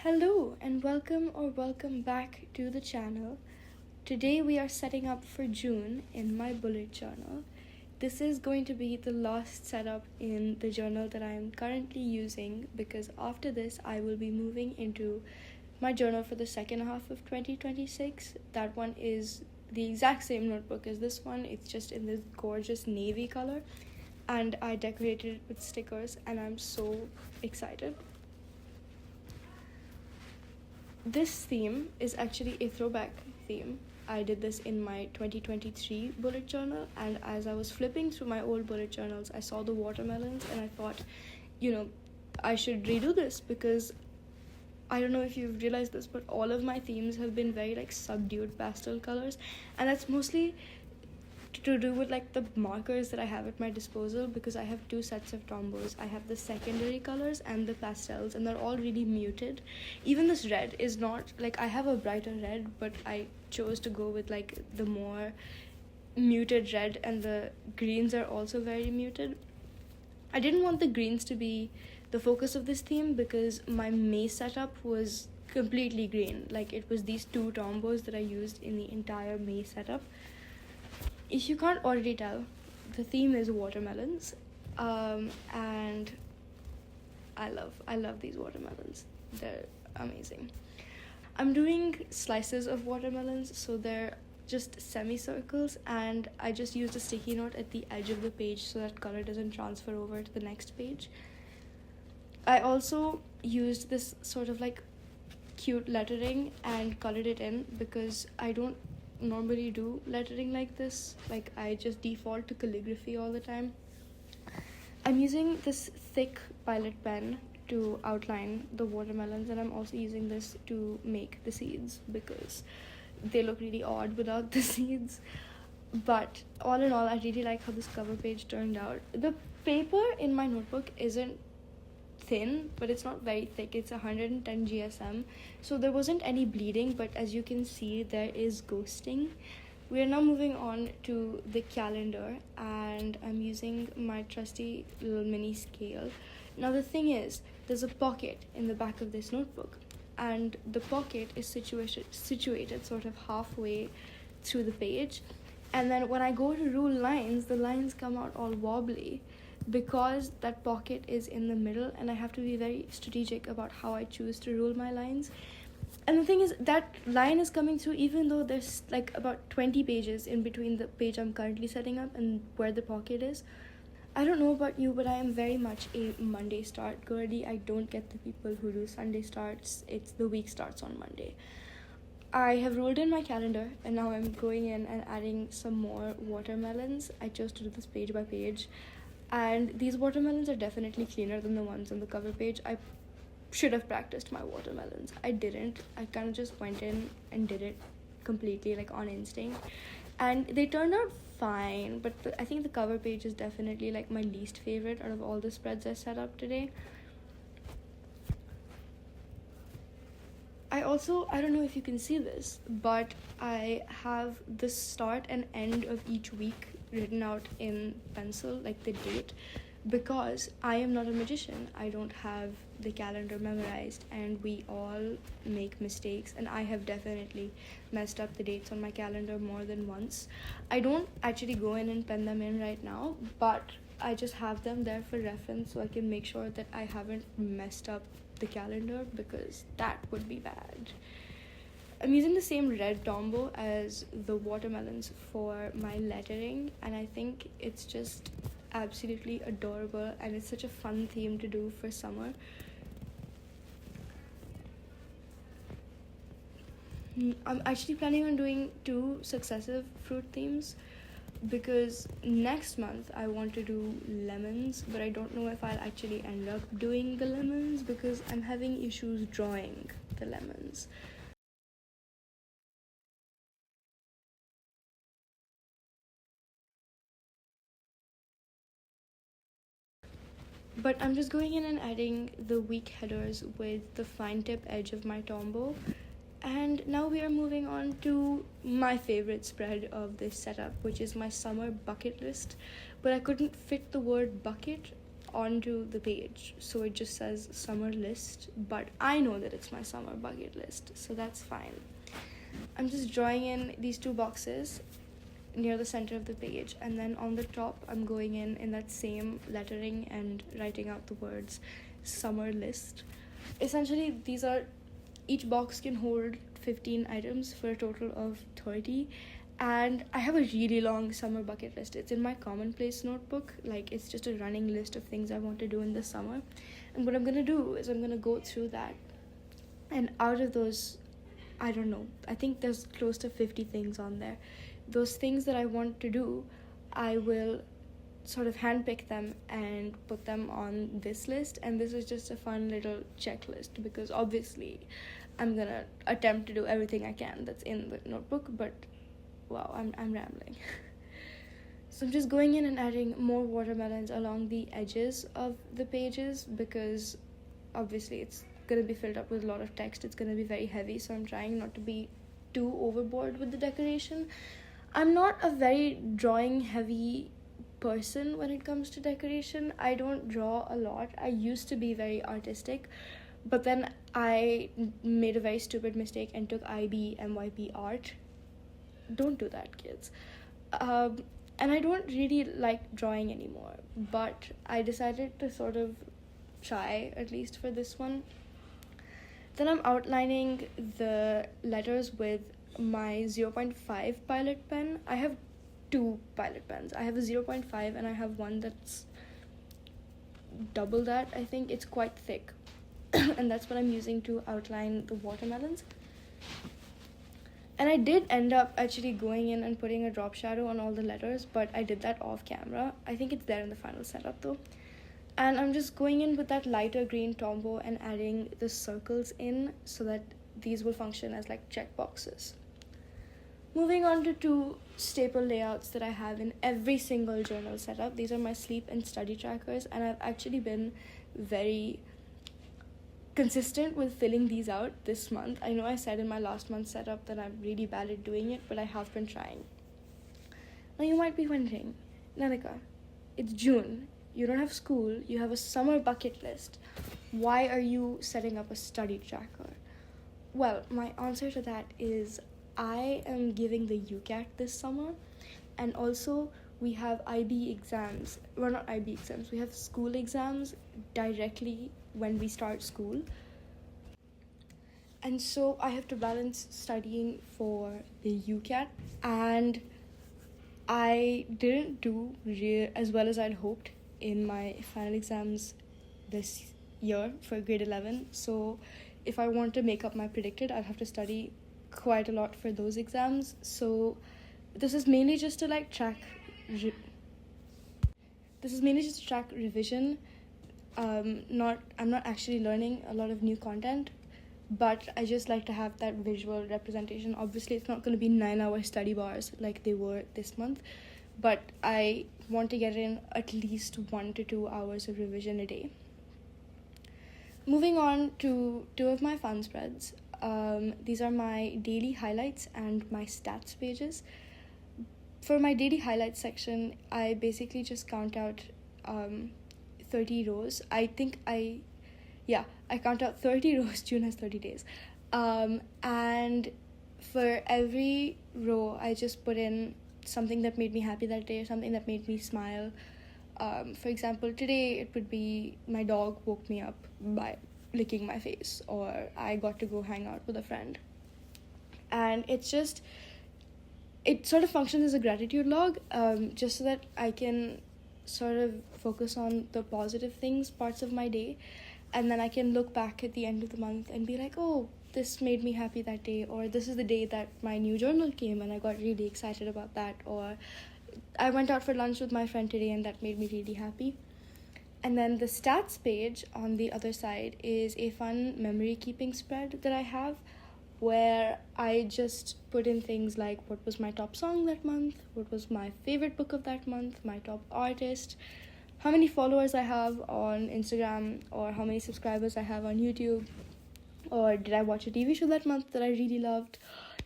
Hello and welcome back to the channel. Today we are setting up for June in my bullet journal. This is going to be the last setup in the journal that I am currently using because after this I will be moving into my journal for the second half of 2026. That one is the exact same notebook as this one. It's just in this gorgeous navy color and I decorated it with stickers and I'm so excited. This theme is actually a throwback theme. I did this in my 2023 bullet journal, and as I was flipping through my old bullet journals, I saw the watermelons and I thought, I should redo this because I don't know if you've realized this, but all of my themes have been very subdued pastel colors, and that's mostly to do with the markers that I have at my disposal because I have two sets of tombos. I have the secondary colors and the pastels, and they're all really muted. Even this red is not I have a brighter red, but I chose to go with the more muted red, and the greens are also very muted. I didn't want the greens to be the focus of this theme because my May setup was completely green. It was these two tombos that I used in the entire May setup. If you can't already tell, the theme is watermelons, and I love these watermelons. They're amazing. I'm doing slices of watermelons, so they're just semicircles, and I just used a sticky note at the edge of the page so that color doesn't transfer over to the next page. I also used this sort of cute lettering and colored it in because I don't normally do lettering like this. I just default to calligraphy all the time. I'm using this thick pilot pen to outline the watermelons, and I'm also using this to make the seeds because they look really odd without the seeds. But all in all, I really like how this cover page turned out. The paper in my notebook isn't thin, but it's not very thick. It's 110 GSM, so there wasn't any bleeding, but as you can see, there is ghosting. We are now moving on to the calendar, and I'm using my trusty little mini scale. Now the thing is, there's a pocket in the back of this notebook, and the pocket is situated sort of halfway through the page, and then when I go to rule lines, the lines come out all wobbly because that pocket is in the middle, and I have to be very strategic about how I choose to rule my lines. And the thing is, that line is coming through even though there's about 20 pages in between the page I'm currently setting up and where the pocket is. I don't know about you, but I am very much a Monday start girly. I don't get the people who do Sunday starts. It's the week starts on Monday. I have ruled in my calendar, and now I'm going in and adding some more watermelons. I chose to do this page by page, and these watermelons are definitely cleaner than the ones on the cover page. I should have practiced my watermelons. I didn't. I kind of just went in and did it completely on instinct, and they turned out fine, but I think the cover page is definitely my least favorite out of all the spreads I set up today. I don't know if you can see this, but I have the start and end of each week written out in pencil, the date, because I am not a magician. I don't have the calendar memorized, and we all make mistakes, and I have definitely messed up the dates on my calendar more than once. I don't actually go in and pen them in right now, but I just have them there for reference so I can make sure that I haven't messed up the calendar, because that would be bad. I'm using the same red tombow as the watermelons for my lettering, and I think it's just absolutely adorable, and it's such a fun theme to do for summer. I'm actually planning on doing 2 successive fruit themes because next month I want to do lemons, but I don't know if I'll actually end up doing the lemons because I'm having issues drawing the lemons. But I'm just going in and adding the weak headers with the fine tip edge of my tombow. And now we are moving on to my favorite spread of this setup, which is my summer bucket list. But I couldn't fit the word bucket onto the page, so it just says summer list, but I know that it's my summer bucket list, so that's fine. I'm just drawing in these 2 boxes near the center of the page, and then on the top I'm going in that same lettering and writing out the words summer list. Essentially, each box can hold 15 items for a total of 30, and I have a really long summer bucket list. It's in my commonplace notebook. Like, it's just a running list of things I want to do in the summer, and what I'm gonna do is I'm gonna go through that, and out of those, I don't know, I think there's close to 50 things on there. Those things that I want to do, I will sort of handpick them and put them on this list, and this is just a fun little checklist because obviously I'm gonna attempt to do everything I can that's in the notebook, but wow, I'm rambling. So I'm just going in and adding more watermelons along the edges of the pages because obviously it's gonna be filled up with a lot of text. It's gonna be very heavy, so I'm trying not to be too overboard with the decoration. I'm not a very drawing heavy person when it comes to decoration. I don't draw a lot. I used to be very artistic, but then I made a very stupid mistake and took IB MYP art. Don't do that, kids. And I don't really like drawing anymore, but I decided to sort of try, at least for this one. Then I'm outlining the letters with my 0.5 pilot pen. I have 2 pilot pens. I have a 0.5 and I have one that's double that. I think it's quite thick. And that's what I'm using to outline the watermelons. And I did end up actually going in and putting a drop shadow on all the letters, but I did that off camera. I think it's there in the final setup though. And I'm just going in with that lighter green Tombow and adding the circles in so that these will function as like checkboxes. Moving on to 2 staple layouts that I have in every single journal setup. These are my sleep and study trackers, and I've actually been very consistent with filling these out this month. I know I said in my last month's setup that I'm really bad at doing it, but I have been trying. Now you might be wondering, Nanika, it's June. You don't have school. You have a summer bucket list. Why are you setting up a study tracker? Well, my answer to that is I am giving the UCAT this summer, and also we have IB exams. Well, not IB exams. We have school exams directly when we start school. And so I have to balance studying for the UCAT, and I didn't do as well as I'd hoped in my final exams this year for grade 11. So if I want to make up my predicted, I'll have to study quite a lot for those exams. So this is mainly just to like track revision. I'm not actually learning a lot of new content, but I just like to have that visual representation. Obviously it's not going to be 9-hour study bars like they were this month, but I want to get in at least 1 to 2 hours of revision a day. Moving on to 2 of my fun spreads. These are my daily highlights and my stats pages. For my daily highlights section, I basically just count out 30 rows. I count out 30 rows. June has 30 days. And for every row, I just put in something that made me happy that day or something that made me smile. For example, today it would be my dog woke me up by licking my face, or I got to go hang out with a friend. And it sort of functions as a gratitude log, just so that I can sort of focus on the positive things, parts of my day, and then I can look back at the end of the month and be like, oh, this made me happy that day, or this is the day that my new journal came and I got really excited about that, or I went out for lunch with my friend today and that made me really happy. And then the stats page on the other side is a fun memory keeping spread that I have, where I just put in things like what was my top song that month, what was my favorite book of that month, my top artist, how many followers I have on Instagram, or how many subscribers I have on YouTube, or did I watch a TV show that month that I really loved.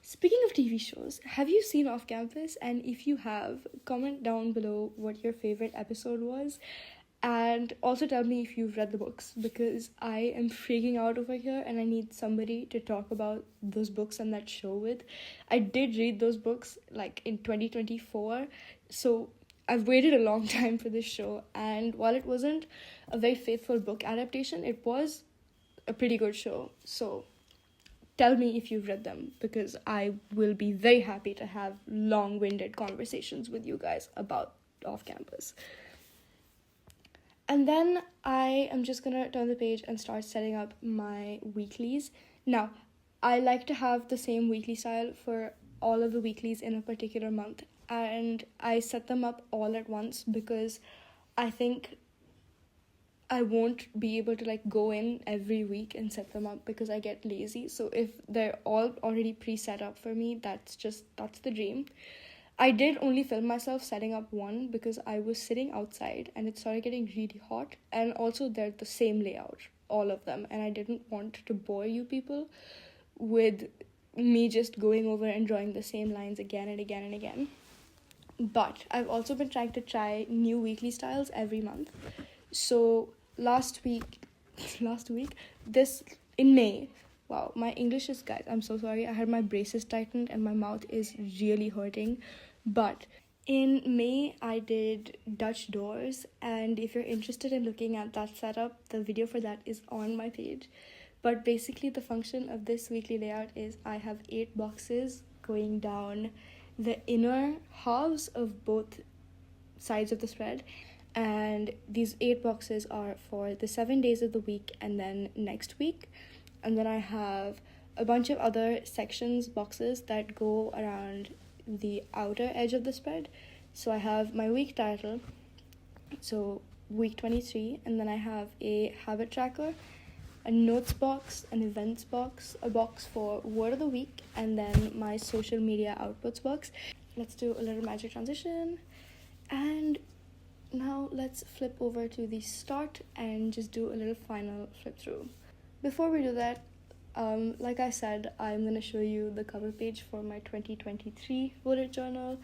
Speaking of TV shows, have you seen Off Campus? And if you have, comment down below what your favorite episode was. And also tell me if you've read the books, because I am freaking out over here and I need somebody to talk about those books and that show with. I did read those books like in 2024, so I've waited a long time for this show, and while it wasn't a very faithful book adaptation, it was a pretty good show. So tell me if you've read them, because I will be very happy to have long-winded conversations with you guys about Off Campus. And then I am just gonna turn the page and start setting up my weeklies. Now, I like to have the same weekly style for all of the weeklies in a particular month, and I set them up all at once because I think I won't be able to like go in every week and set them up because I get lazy. So if they're all already pre-set up for me, that's the dream. I did only film myself setting up one because I was sitting outside and it started getting really hot, and also they're the same layout, all of them, and I didn't want to bore you people with me just going over and drawing the same lines again and again and again. But I've also been trying to try new weekly styles every month. So last week, this in May, wow, my English is, guys, I'm so sorry. I had my braces tightened and my mouth is really hurting. But in May, I did Dutch doors, and if you're interested in looking at that setup, the video for that is on my page. But basically, the function of this weekly layout is I have 8 boxes going down the inner halves of both sides of the spread, and these 8 boxes are for the 7 days of the week and then next week. And then I have a bunch of other sections boxes that go around the outer edge of the spread. So I have my week title, so week 23, and then I have a habit tracker, a notes box, an events box, a box for word of the week, and then my social media outputs box. Let's do a little magic transition, and now let's flip over to the start and just do a little final flip through. Before we do that, like I said, I'm going to show you the cover page for my 2023 bullet journal.